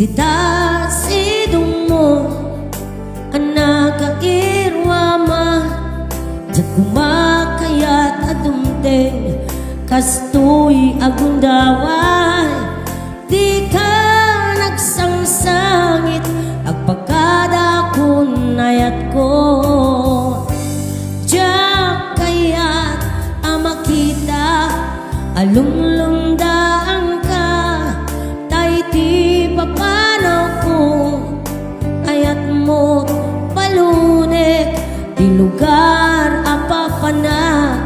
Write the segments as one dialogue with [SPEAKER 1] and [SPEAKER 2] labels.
[SPEAKER 1] Dita sidong mo anak kairwama Diyan kumakayat adumteng kastoy agundaway Di ka nagsangsangit agpagkadakon ayat ko Diyan kayat amakita alumlumdaan ka tay ti papanaw ko ayat mo palunek di lugar apapana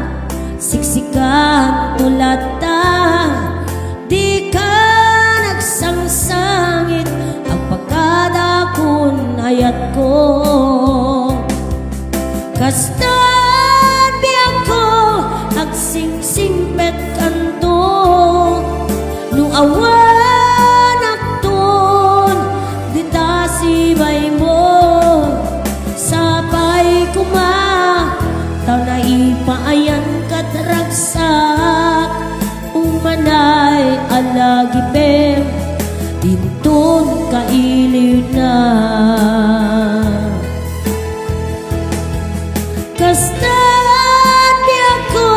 [SPEAKER 1] siksikan tulad ta di ka nagsangsangit ang pagkadakon ayat ko kastan biyak ko agsingsingpet kanto no awan akton dita sibay mo sapay kuma taw na ipaayan kat ragsak umanay alagipem dinton kailiw na kastan di ako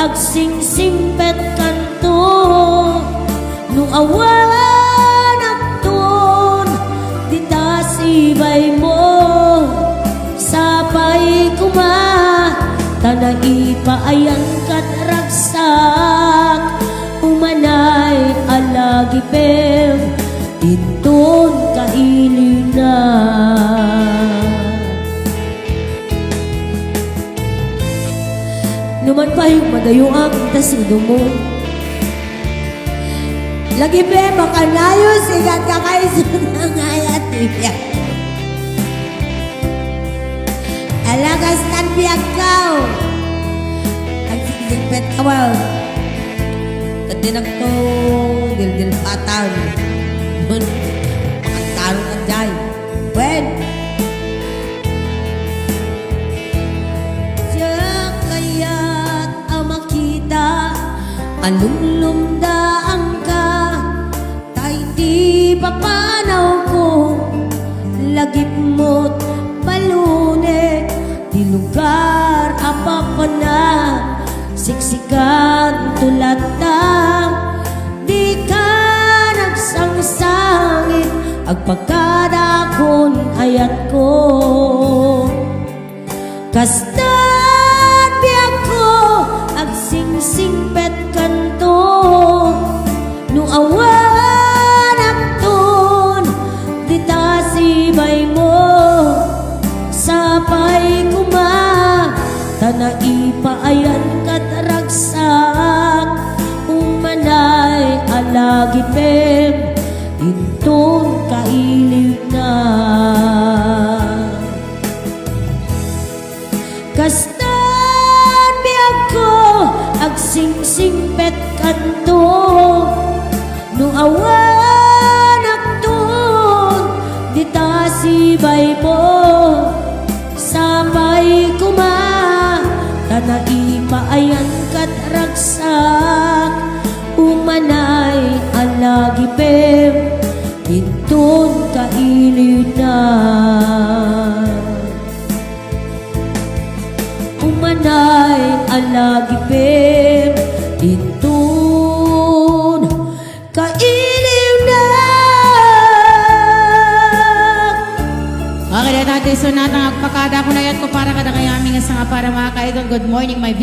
[SPEAKER 1] agsingsingpet kanto no awan akton dita sibay mo sapay kuma tanang ipaayan kat ragsak umanay alagipem dinton kailiw na numan pa yung madayo ang tasido mo lagi pe makanayo sigat kakaiso ng ayat iyak alagas tan biyak kau agsingsingpet awal tadinak to dil patan nun pagtarong ang jay when siya kaya't amakita alumlumdaan ka tay di papanaw ko lagip mo't palunek di lugar apapana siksikan tulad ta di ka nagsangsangit agpagkadakon ayat ko kastan biyak ko agsingsingpet kanto no awan akton dita sibay mo sapay kuma tana ipaayan kat ragsak umanay alagipem dinton kailiw na kastan biyak ko agsingsingpet kanto no awan akton dita sibay mo sapay kuma tana ipaayan kat ragsak umanay alagipem dinton kailiw na umanay alagipem dinton kailiw na.
[SPEAKER 2] Okay na natin, so natang agpakada ko na yan ko para kada kayaming nga para mga kaidol. Good morning, my